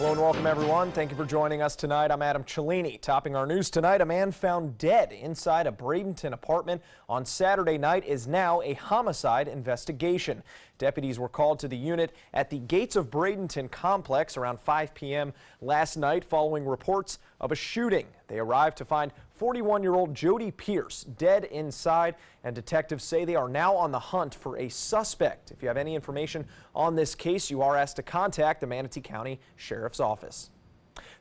Hello and welcome, everyone. Thank you for joining us tonight. I'm Adam Cellini. Topping our news tonight, a man found dead inside a Bradenton apartment on Saturday night is now a homicide investigation. Deputies were called to the unit at the Gates of Bradenton complex around 5 p.m. last night following reports of a shooting. They arrived to find 41-year-old Jody Pierce dead inside, and detectives say they are now on the hunt for a suspect. If you have any information on this case, you are asked to contact the Manatee County Sheriff's Office.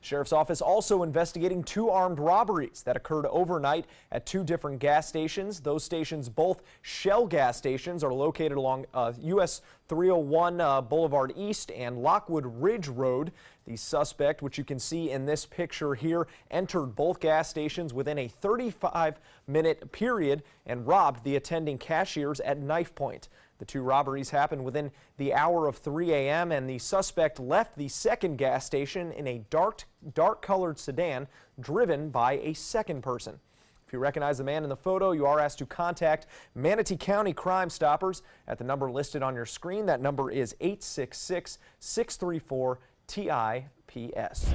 Sheriff's Office also investigating two armed robberies that occurred overnight at two different gas stations. Those stations, both Shell gas stations, are located along US 301 Boulevard East and Lockwood Ridge Road. The suspect, which you can see in this picture here, entered both gas stations within a 35-minute period and robbed the attending cashiers at knife point. The two robberies happened within the hour of 3 a.m. and the suspect left the second gas station in a dark-colored sedan driven by a second person. If you recognize the man in the photo, you are asked to contact Manatee County Crime Stoppers at the number listed on your screen. That number is 866-634-TIPS.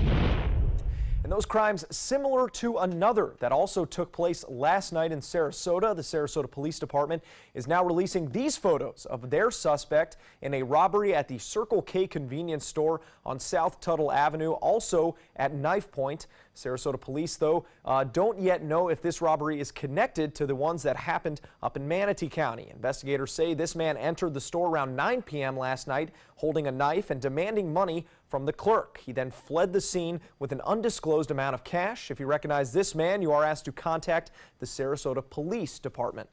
And those crimes similar to another that also took place last night in Sarasota. The Sarasota Police Department is now releasing these photos of their suspect in a robbery at the Circle K convenience store on South Tuttle Avenue, also at knife point. Sarasota police, though, don't yet know if this robbery is connected to the ones that happened up in Manatee County. Investigators say this man entered the store around 9 p.m. last night holding a knife and demanding money from the clerk. He then fled the scene with an undisclosed amount of cash. If you recognize this man, you are asked to contact the Sarasota Police Department.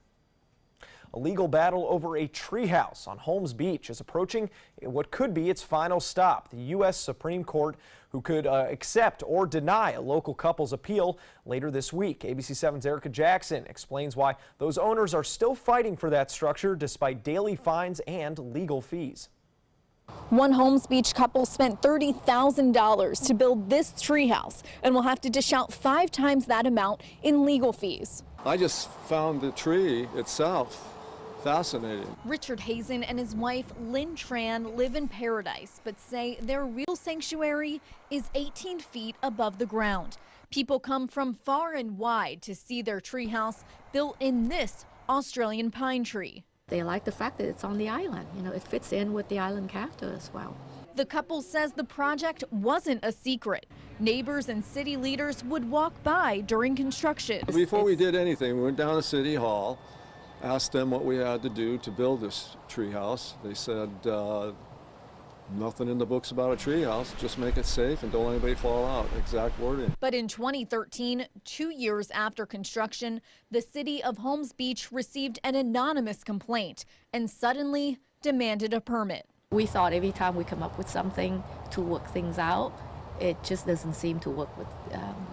A legal battle over a treehouse on Holmes Beach is approaching what could be its final stop. The U.S. Supreme Court, who could accept or deny a local couple's appeal later this week. ABC 7's Erica Jackson explains why those owners are still fighting for that structure despite daily fines and legal fees. One Holmes Beach couple spent $30,000 to build this treehouse and will have to dish out 5 times that amount in legal fees. I just found the tree itself fascinating. Richard Hazen and his wife Lynn Tran live in paradise, but say their real sanctuary is 18 feet above the ground. People come from far and wide to see their treehouse built in this Australian pine tree. They like the fact that it's on the island. You know, it fits in with the island character as well. The couple says the project wasn't a secret. Neighbors and city leaders would walk by during construction. Before we did anything, we went down to City Hall, asked them what we had to do to build this treehouse. They said, nothing in the books about a treehouse, just make it safe and don't let anybody fall out. Exact wording. But in 2013, 2 years after construction, the city of Holmes Beach received an anonymous complaint and suddenly demanded a permit. We thought every time we come up with something to work things out, it just doesn't seem to work with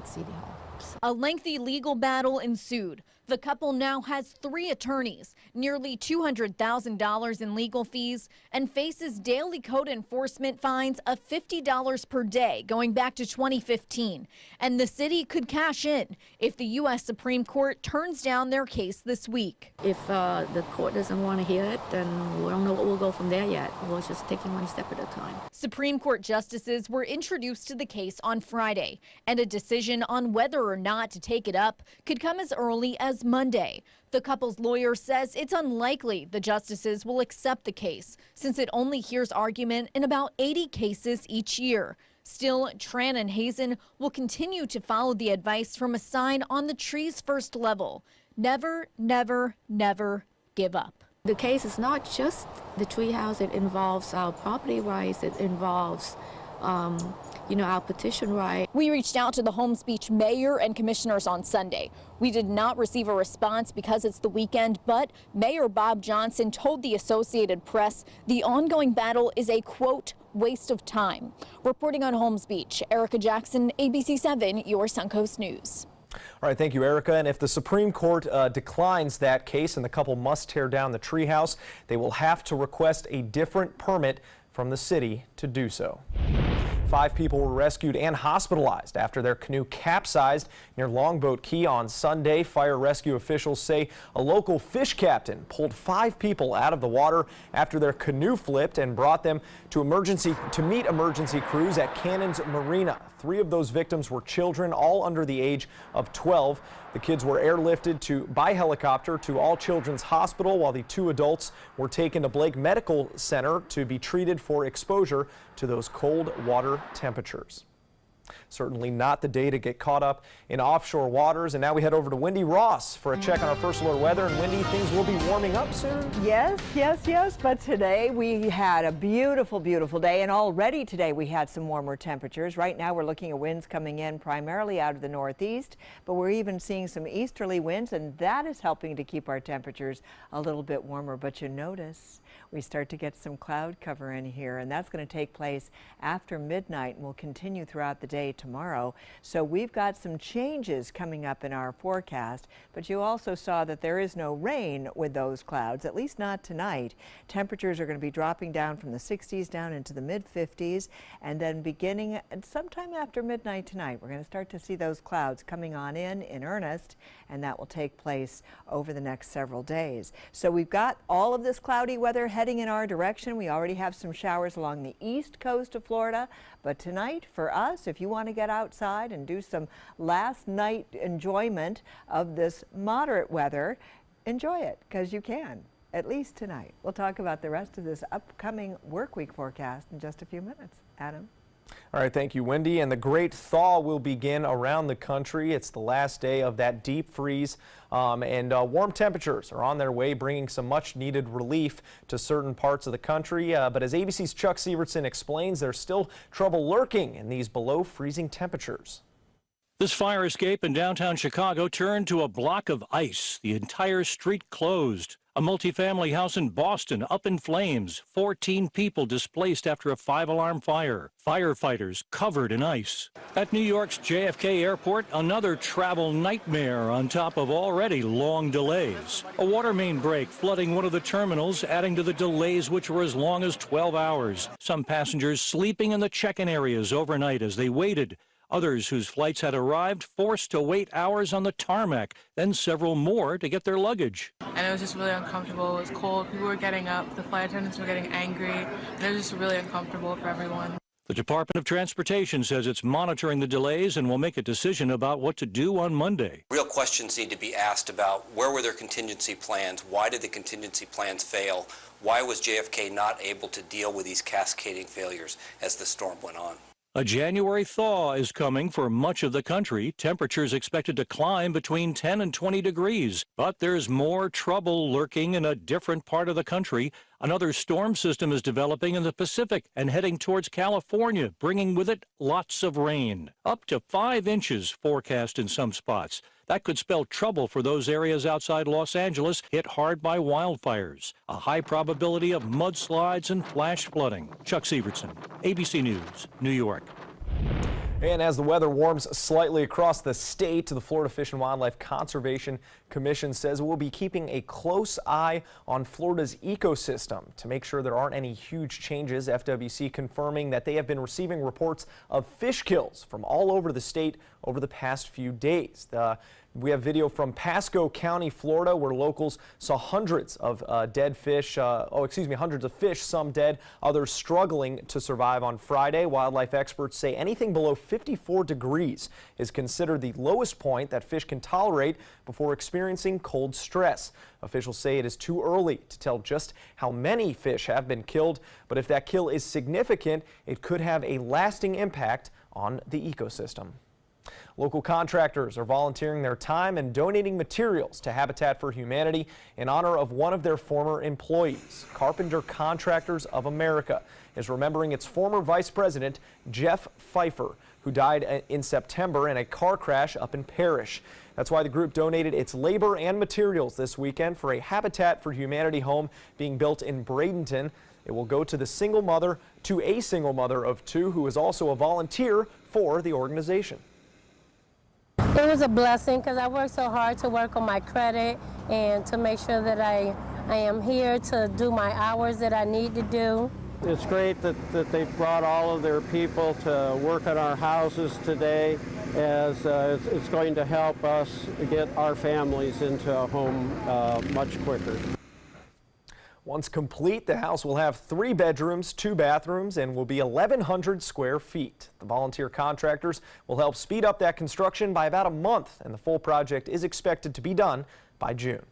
City Hall. A lengthy legal battle ensued. The couple now has 3 attorneys, nearly $200,000 in legal fees, and faces daily code enforcement fines of $50 per day going back to 2015. And the city could cash in if the U.S. Supreme Court turns down their case this week. If the court doesn't want to hear it, then we don't know what we'll go from there yet. We're just taking one step at a time. Supreme Court justices were introduced to the case on Friday, and a decision on whether or not to take it up could come as early as Monday. The couple's lawyer says it's unlikely the justices will accept the case, since it only hears argument in about 80 cases each year. Still, Tran and Hazen will continue to follow the advice from a sign on the tree's first level. Never, never, never give up. The case is not just the treehouse. It involves our property rights. It involves our petition right. We reached out to the Holmes Beach mayor and commissioners on Sunday. We did not receive a response because it's the weekend, but Mayor Bob Johnson told the Associated Press the ongoing battle is a, quote, waste of time. Reporting on Holmes Beach, Erica Jackson, ABC 7, your Suncoast News. All right, thank you, Erica. And if the Supreme Court declines that case and the couple must tear down the treehouse, they will have to request a different permit from the city to do so. 5 people were rescued and hospitalized after their canoe capsized near Longboat Key on Sunday. Fire rescue officials say a local fish captain pulled 5 people out of the water after their canoe flipped and brought them to meet emergency crews at Cannons Marina. 3 of those victims were children, all under the age of 12. The kids were airlifted by helicopter to All Children's Hospital, while the 2 adults were taken to Blake Medical Center to be treated for exposure to those cold water temperatures. Certainly not the day to get caught up in offshore waters. And now we head over to Wendy Ross for a check on our first alert weather. And Wendy, things will be warming up soon. Yes. But today we had a beautiful, beautiful day. And already today we had some warmer temperatures. Right now we're looking at winds coming in primarily out of the northeast, but we're even seeing some easterly winds, and that is helping to keep our temperatures a little bit warmer. But you notice we start to get some cloud cover in here, and that's going to take place after midnight and will continue throughout the day tomorrow. So we've got some changes coming up in our forecast, but you also saw that there is no rain with those clouds, at least not tonight. Temperatures are going to be dropping down from the 60s down into the mid 50s, and then beginning sometime after midnight tonight, we're going to start to see those clouds coming on in earnest, and that will take place over the next several days. So we've got all of this cloudy weather heading in our direction. We already have some showers along the east coast of Florida, but tonight for us, if you want to get outside and do some last night enjoyment of this moderate weather, enjoy it, because you can, at least tonight. We'll talk about the rest of this upcoming work week forecast in just a few minutes. Adam? All right, thank you, Wendy. And the great thaw will begin around the country. It's the last day of that deep freeze, and warm temperatures are on their way, bringing some much needed relief to certain parts of the country. But as ABC's Chuck Sievertson explains, there's still trouble lurking in these below freezing temperatures. This fire escape in downtown Chicago turned to a block of ice. The entire street closed. A multifamily house in Boston up in flames. 14 people displaced after a 5-alarm fire. Firefighters covered in ice. At New York's JFK Airport, another travel nightmare on top of already long delays. A water main break flooding one of the terminals, adding to the delays, which were as long as 12 hours. Some passengers sleeping in the check-in areas overnight as they waited. Others whose flights had arrived forced to wait hours on the tarmac, then several more to get their luggage. And it was just really uncomfortable. It was cold. People were getting up. The flight attendants were getting angry. And it was just really uncomfortable for everyone. The Department of Transportation says it's monitoring the delays and will make a decision about what to do on Monday. Real questions need to be asked about where were their contingency plans? Why did the contingency plans fail? Why was JFK not able to deal with these cascading failures as the storm went on? A January thaw is coming for much of the country. Temperatures expected to climb between 10 and 20 degrees. But there's more trouble lurking in a different part of the country. Another storm system is developing in the Pacific and heading towards California, bringing with it lots of rain. Up to 5 inches forecast in some spots. That could spell trouble for those areas outside Los Angeles hit hard by wildfires. A high probability of mudslides and flash flooding. Chuck Sievertson, ABC News, New York. And as the weather warms slightly across the state, the Florida Fish and Wildlife Conservation Commission says it will be keeping a close eye on Florida's ecosystem to make sure there aren't any huge changes. FWC confirming that they have been receiving reports of fish kills from all over the state over the past few days. We have video from Pasco County, Florida, where locals saw hundreds of dead fish, hundreds of fish, some dead, others struggling to survive on Friday. Wildlife experts say anything below 54 degrees is considered the lowest point that fish can tolerate before experiencing cold stress. Officials say it is too early to tell just how many fish have been killed, but if that kill is significant, it could have a lasting impact on the ecosystem. Local contractors are volunteering their time and donating materials to Habitat for Humanity in honor of one of their former employees. Carpenter Contractors of America is remembering its former vice president, Jeff Pfeiffer, who died in September in a car crash up in Parrish. That's why the group donated its labor and materials this weekend for a Habitat for Humanity home being built in Bradenton. It will go to a single mother of 2 who is also a volunteer for the organization. It was a blessing because I worked so hard to work on my credit and to make sure that I am here to do my hours that I need to do. It's great that they brought all of their people to work on our houses today, as it's going to help us get our families into a home much quicker. Once complete, the house will have 3 bedrooms, 2 bathrooms, and will be 1,100 square feet. The volunteer contractors will help speed up that construction by about a month, and the full project is expected to be done by June.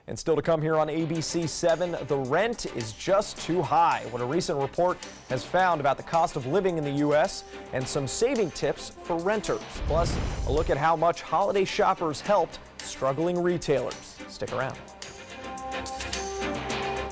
And still to come here on ABC 7, the rent is just too high. What a recent report has found about the cost of living in the U.S. and some saving tips for renters. Plus, a look at how much holiday shoppers helped struggling retailers. Stick around.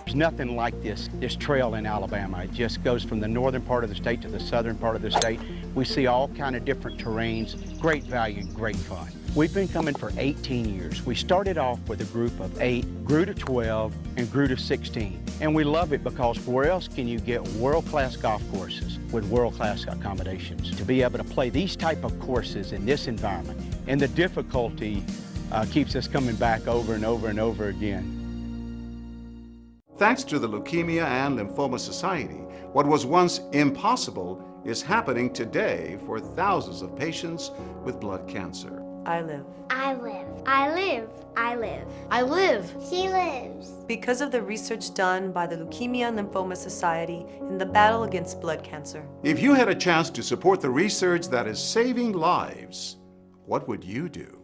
There's nothing like this trail in Alabama. It just goes from the northern part of the state to the southern part of the state. We see all kind of different terrains, great value and great fun. We've been coming for 18 years. We started off with a group of 8, grew to 12, and grew to 16. And we love it because where else can you get world-class golf courses with world-class accommodations? To be able to play these type of courses in this environment, and the difficulty keeps us coming back over and over and over again. Thanks to the Leukemia and Lymphoma Society, what was once impossible is happening today for thousands of patients with blood cancer. I live. I live. I live. I live. I live. She lives. Because of the research done by the Leukemia and Lymphoma Society in the battle against blood cancer. If you had a chance to support the research that is saving lives, what would you do?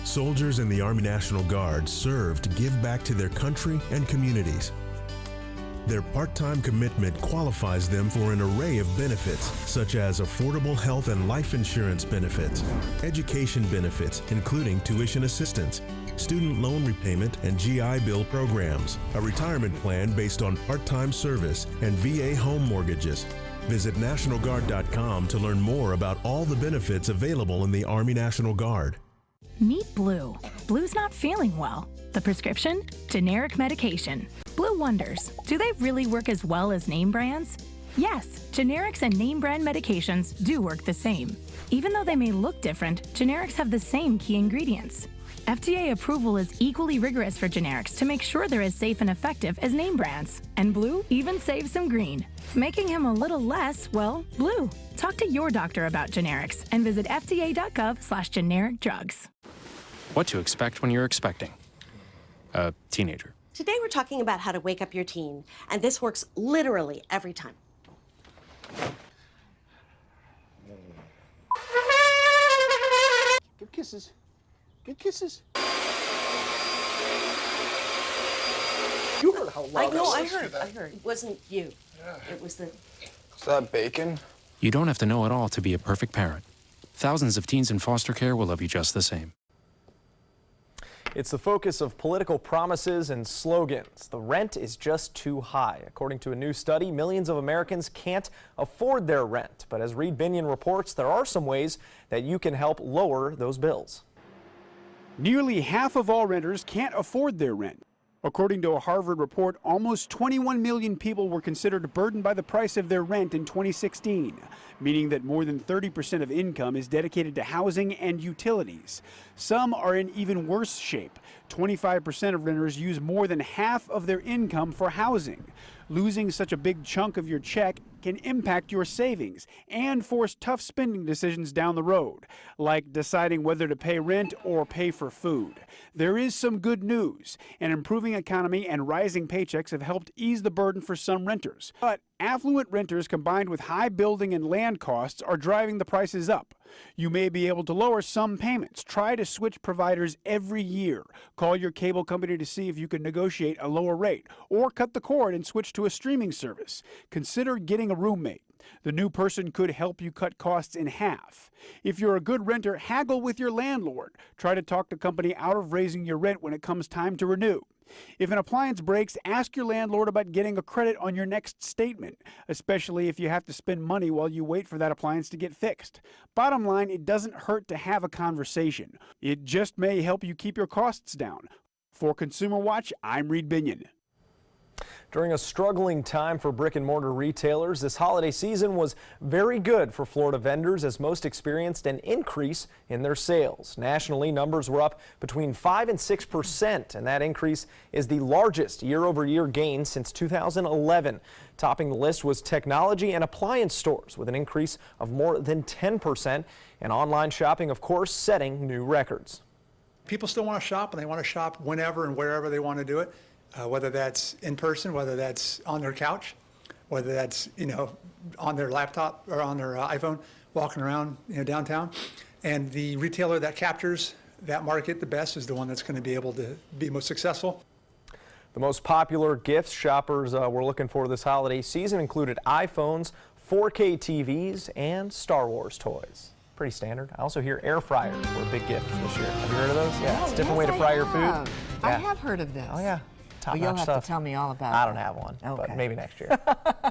Soldiers in the Army National Guard serve to give back to their country and communities. Their part-time commitment qualifies them for an array of benefits, such as affordable health and life insurance benefits, education benefits, including tuition assistance, student loan repayment and GI Bill programs, a retirement plan based on part-time service, and VA home mortgages. Visit NationalGuard.com to learn more about all the benefits available in the Army National Guard. Meet Blue. Blue's not feeling well. The prescription? Generic medication. Blue wonders, do they really work as well as name brands? Yes, generics and name brand medications do work the same. Even though they may look different, generics have the same key ingredients. FDA approval is equally rigorous for generics to make sure they're as safe and effective as name brands. And Blue even saves some green, making him a little less, well, blue. Talk to your doctor about generics and visit fda.gov/generic drugs. What to expect when you're expecting a teenager. Today we're talking about how to wake up your teen, and this works literally every time. Give kisses. Give kisses. You heard how loud I heard. It wasn't you. Yeah. It was the... Is that bacon? You don't have to know it all to be a perfect parent. Thousands of teens in foster care will love you just the same. It's the focus of political promises and slogans. The rent is just too high. According to a new study, millions of Americans can't afford their rent. But as Reed Binion reports, there are some ways that you can help lower those bills. Nearly half of all renters can't afford their rent. According to a Harvard report, almost 21 million people were considered burdened by the price of their rent in 2016, meaning that more than 30% of income is dedicated to housing and utilities. Some are in even worse shape. 25% of renters use more than half of their income for housing. Losing such a big chunk of your check can impact your savings and force tough spending decisions down the road, like deciding whether to pay rent or pay for food. There is some good news. An improving economy and rising paychecks have helped ease the burden for some renters. But Affluent renters combined with high building and land costs are driving the prices up. You may be able to lower some payments. Try to switch providers every year. Call your cable company to see if you can negotiate a lower rate, or cut the cord and switch to a streaming service. Consider getting a roommate. The new person could help you cut costs in half. If you're a good renter, haggle with your landlord. Try to talk the company out of raising your rent when it comes time to renew. If an appliance breaks, ask your landlord about getting a credit on your next statement, especially if you have to spend money while you wait for that appliance to get fixed. Bottom line, it doesn't hurt to have a conversation. It just may help you keep your costs down. For Consumer Watch, I'm Reed Binion. During a struggling time for brick and mortar retailers, this holiday season was very good for Florida vendors as most experienced an increase in their sales. Nationally, numbers were up between 5 and 6%, and that increase is the largest year-over-year gain since 2011. Topping the list was technology and appliance stores with an increase of more than 10%, and online shopping, of course, setting new records. People still want to shop, and they want to shop whenever and wherever they want to do it. Whether that's in person, whether that's on their couch, whether that's, on their laptop or on their iPhone, walking around, downtown. And the retailer that captures that market the best is the one that's going to be able to be most successful. The most popular gifts shoppers were looking for this holiday season included iPhones, 4K TVs, and Star Wars toys. Pretty standard. I also hear air fryers were a big gift this year. Have you heard of those? Yeah, it's a different way to fry your food. Yeah. I have heard of this. Oh, yeah. Well, you'll have to tell me all about it. I don't have one, but maybe next year.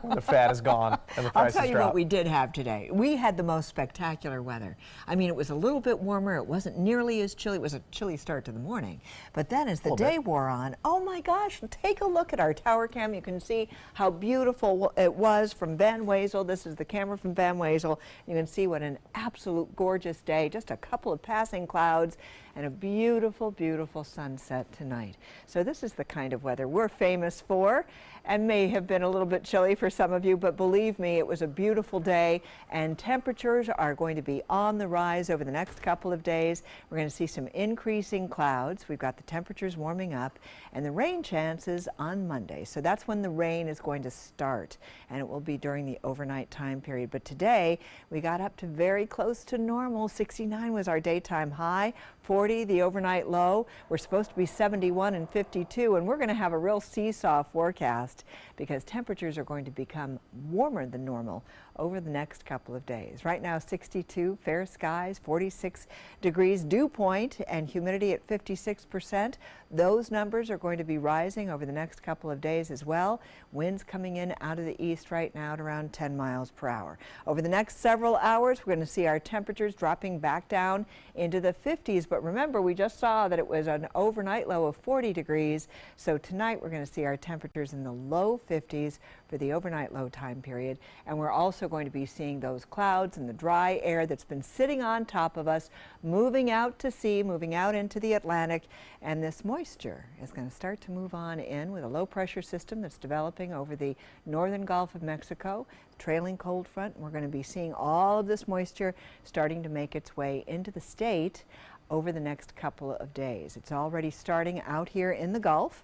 When the fat is gone and the prices I'll tell you drop. what we did have today. We had the most spectacular weather. I mean, it was a little bit warmer. It wasn't nearly as chilly. It was a chilly start to the morning. But then as the day wore on, oh my gosh, take a look at our tower cam. You can see how beautiful it was from Van Wezel. This is the camera from Van Wezel. You can see what an absolute gorgeous day. Just a couple of passing clouds and a beautiful, beautiful sunset tonight. So this is the kind of weather we're famous for, and may have been a little bit chilly for some of you, but believe me, it was a beautiful day, and temperatures are going to be on the rise over the next couple of days. We're going to see some increasing clouds. We've got the temperatures warming up, and the rain chances on Monday. So that's when the rain is going to start, and it will be during the overnight time period. But today, we got up to very close to normal. 69 was our daytime high, 40 the overnight low. We're supposed to be 71 and 52, and we're going to have a real seesaw forecast because temperatures are going to become warmer than normal over the next couple of days. Right now 62, fair skies, 46 degrees dew point, and humidity at 56%. Those numbers are going to be rising over the next couple of days as well. Winds coming in out of the east right now at around 10 miles per hour. Over the next several hours, we're going to see our temperatures dropping back down into the 50s. But remember, we just saw that it was an overnight low of 40 degrees. So tonight we're going to see our temperatures in the low 50s for the overnight low time period. And we're also going to be seeing those clouds and the dry air that's been sitting on top of us, moving out to sea, moving out into the Atlantic. And this moisture is going to start to move on in with a low pressure system that's developing over the northern Gulf of Mexico, trailing cold front. We're going to be seeing all of this moisture starting to make its way into the state over the next couple of days. It's already starting out here in the Gulf.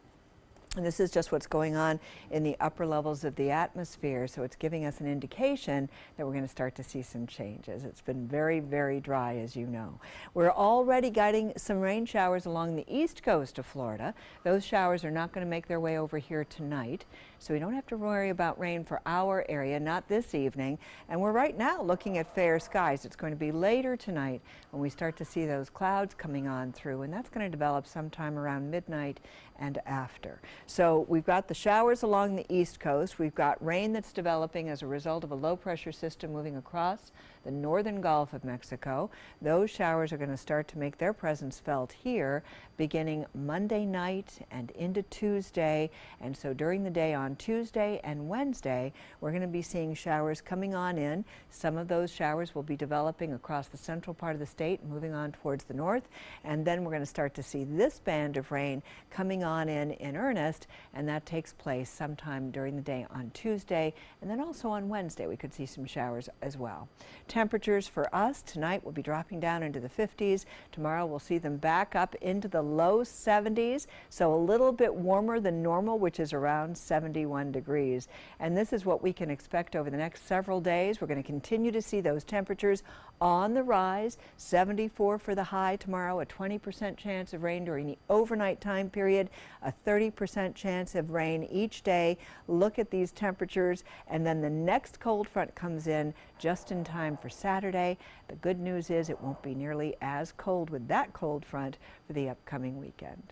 And this is just what's going on in the upper levels of the atmosphere, so it's giving us an indication that we're going to start to see some changes. It's been very, very dry, as you know. We're already getting some rain showers along the east coast of Florida. Those showers are not going to make their way over here tonight, so we don't have to worry about rain for our area, not this evening. And we're right now looking at fair skies. It's going to be later tonight when we start to see those clouds coming on through, and that's going to develop sometime around midnight and after. So we've got the showers along the east coast. We've got rain that's developing as a result of a low pressure system moving across the northern Gulf of Mexico. Those showers are going to start to make their presence felt here beginning Monday night and into Tuesday. And so during the day on Tuesday and Wednesday, we're going to be seeing showers coming on in. Some of those showers will be developing across the central part of the state, moving on towards the north. And then we're going to start to see this band of rain coming on in earnest, and that takes place sometime during the day on Tuesday, and then also on Wednesday we could see some showers as well. temperatures for us. Tonight we'll be dropping down into the 50s. Tomorrow we'll see them back up into the low 70s, so a little bit warmer than normal, which is around 71 degrees. And this is what we can expect over the next several days. We're going to continue to see those temperatures on the rise. 74 for the high tomorrow, a 20% chance of rain during the overnight time period, a 30% chance of rain each day. Look at these temperatures, and then the next cold front comes in just in time for Saturday. The good news is it won't be nearly as cold with that cold front for the upcoming weekend.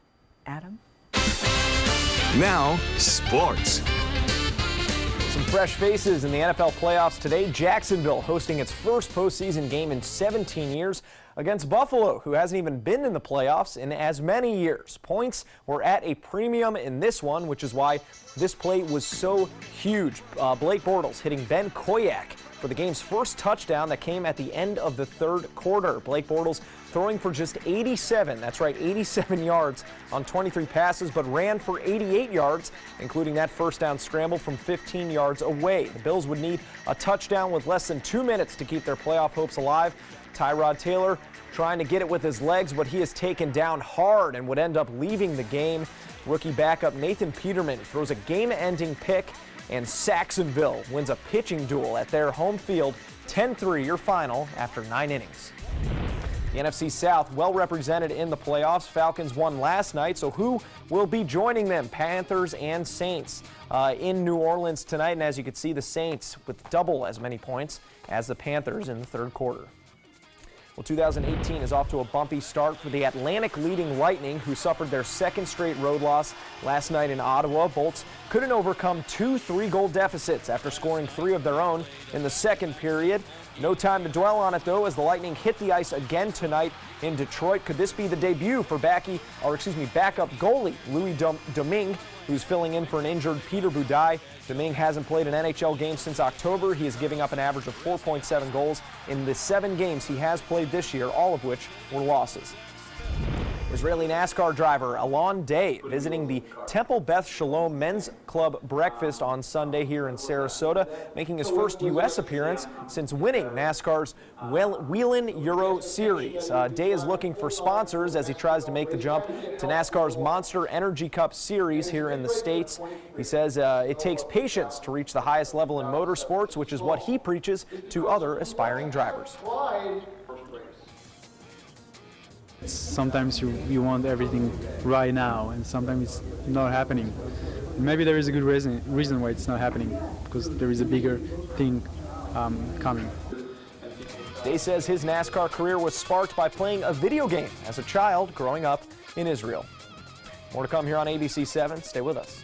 Adam? Now, sports. Some fresh faces in the NFL playoffs today. Jacksonville hosting its first postseason game in 17 years against Buffalo, who hasn't even been in the playoffs in as many years. Points were at a premium in this one, which is why this play was so huge. Blake Bortles hitting Ben Koyak for the game's first touchdown that came at the end of the third quarter. Blake Bortles throwing for just 87, that's right, 87 yards on 23 passes, but ran for 88 yards, including that first down scramble from 15 yards away. The Bills would need a touchdown with less than 2 minutes to keep their playoff hopes alive. Tyrod Taylor trying to get it with his legs, but he is taken down hard and would end up leaving the game. Rookie backup Nathan Peterman throws a game-ending pick, and Saxonville wins a pitching duel at their home field. 10-3 your final after 9 innings. The NFC South well represented in the playoffs. Falcons won last night, so who will be joining them? Panthers and Saints in New Orleans tonight. And as you can see, the Saints with double as many points as the Panthers in the third quarter. Well, 2018 is off to a bumpy start for the Atlantic leading Lightning, who suffered their second straight road loss last night in Ottawa. Bolts couldn't overcome 2 3-goal deficits after scoring 3 of their own in the second period. No time to dwell on it, though, as the Lightning hit the ice again tonight in Detroit. Could this be the debut for backup goalie Louis Domingue, who's filling in for an injured Peter Budaj? Domingue hasn't played an NHL game since October. He is giving up an average of 4.7 goals in the 7 games he has played this year, all of which were losses. Israeli NASCAR driver Alon Day visiting the Temple Beth Shalom Men's Club breakfast on Sunday here in Sarasota, making his first U.S. appearance since winning NASCAR's Whelen Euro Series. Day is looking for sponsors as he tries to make the jump to NASCAR's Monster Energy Cup Series here in the States. He says it takes patience to reach the highest level in motorsports, which is what he preaches to other aspiring drivers. Sometimes you want everything right now, and sometimes it's not happening. Maybe there is a good reason why it's not happening, because there is a bigger thing coming. Day says his NASCAR career was sparked by playing a video game as a child growing up in Israel. More to come here on ABC 7. Stay with us.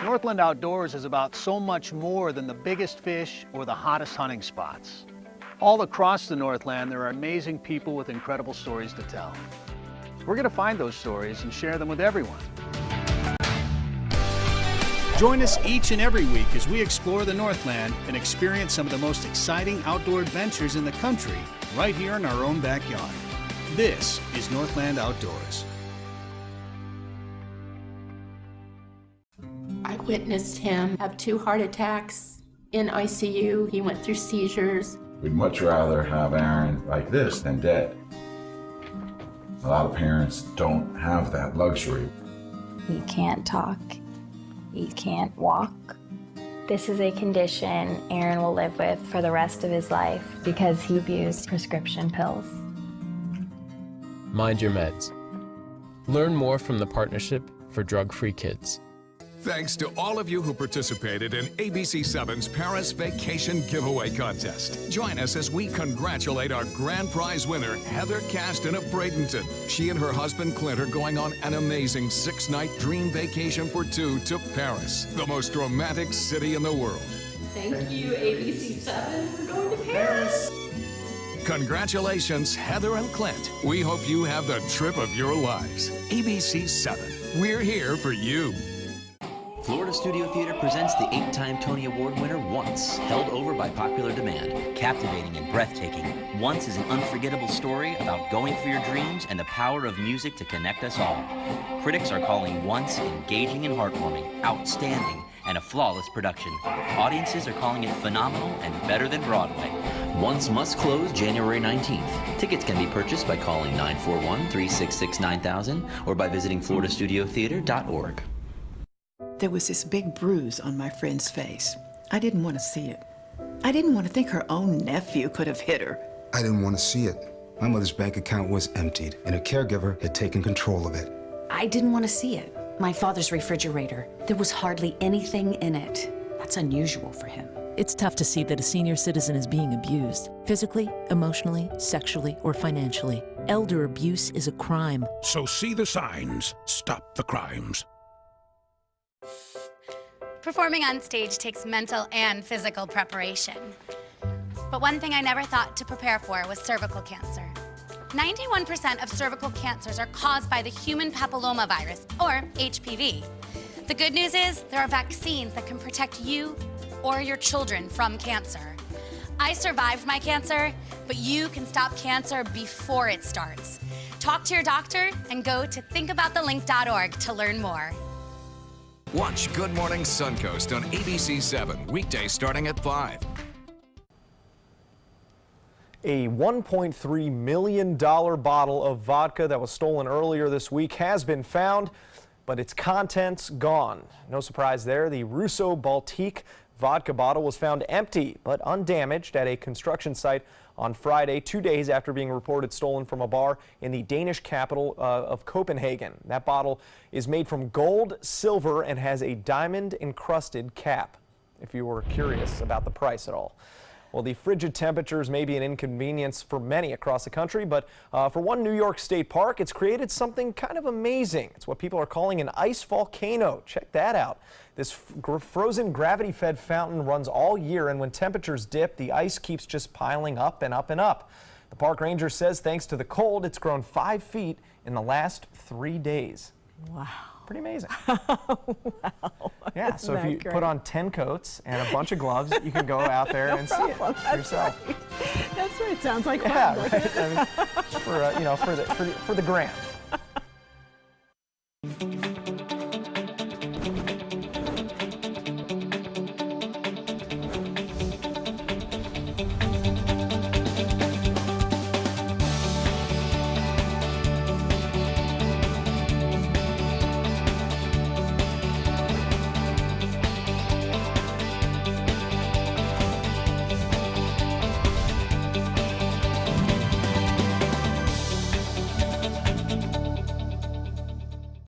Northland Outdoors is about so much more than the biggest fish or the hottest hunting spots. All across the Northland, there are amazing people with incredible stories to tell. We're going to find those stories and share them with everyone. Join us each and every week as we explore the Northland and experience some of the most exciting outdoor adventures in the country right here in our own backyard. This is Northland Outdoors. I witnessed him have 2 heart attacks in ICU. He went through seizures. We'd much rather have Aaron like this than dead. A lot of parents don't have that luxury. He can't talk. He can't walk. This is a condition Aaron will live with for the rest of his life because he abused prescription pills. Mind your meds. Learn more from the Partnership for Drug-Free Kids. Thanks to all of you who participated in ABC7's Paris Vacation Giveaway Contest. Join us as we congratulate our grand prize winner, Heather Caston of Bradenton. She and her husband Clint are going on an amazing 6-night dream vacation for 2 to Paris, the most romantic city in the world. Thank you, ABC7, for going to Paris. Congratulations, Heather and Clint. We hope you have the trip of your lives. ABC7, we're here for you. Florida Studio Theater presents the 8-time Tony Award winner, Once, held over by popular demand. Captivating and breathtaking, Once is an unforgettable story about going for your dreams and the power of music to connect us all. Critics are calling Once engaging and heartwarming, outstanding, and a flawless production. Audiences are calling it phenomenal and better than Broadway. Once must close January 19th. Tickets can be purchased by calling 941-366-9000 or by visiting floridastudiotheater.org. There was this big bruise on my friend's face. I didn't want to see it. I didn't want to think her own nephew could have hit her. I didn't want to see it. My mother's bank account was emptied, and a caregiver had taken control of it. I didn't want to see it. My father's refrigerator. There was hardly anything in it. That's unusual for him. It's tough to see that a senior citizen is being abused, physically, emotionally, sexually, or financially. Elder abuse is a crime. So see the signs. Stop the crimes. Performing on stage takes mental and physical preparation. But one thing I never thought to prepare for was cervical cancer. 91% of cervical cancers are caused by the human papillomavirus, or HPV. The good news is there are vaccines that can protect you or your children from cancer. I survived my cancer, but you can stop cancer before it starts. Talk to your doctor and go to thinkaboutthelink.org to learn more. Watch Good Morning Suncoast on ABC 7, weekdays starting at 5. A $1.3 million bottle of vodka that was stolen earlier this week has been found, but its contents gone. No surprise there, the Russo Baltique vodka bottle was found empty but undamaged at a construction site on Friday, 2 days after being reported stolen from a bar in the Danish capital of Copenhagen. That bottle is made from gold, silver, and has a diamond-encrusted cap, if you were curious about the price at all. Well, the frigid temperatures may be an inconvenience for many across the country, but for one New York State park, it's created something kind of amazing. It's what people are calling an ice volcano. Check that out. This frozen gravity-fed fountain runs all year, and when temperatures dip, the ice keeps just piling up and up and up. The park ranger says thanks to the cold, it's grown 5 feet in the last 3 days. Wow. Pretty amazing. Wow. Yeah, so if you put on 10 coats and a bunch of gloves, you can go out there and see it yourself. Right. That's right. Sounds like fun. Yeah, right. I mean, for the gram.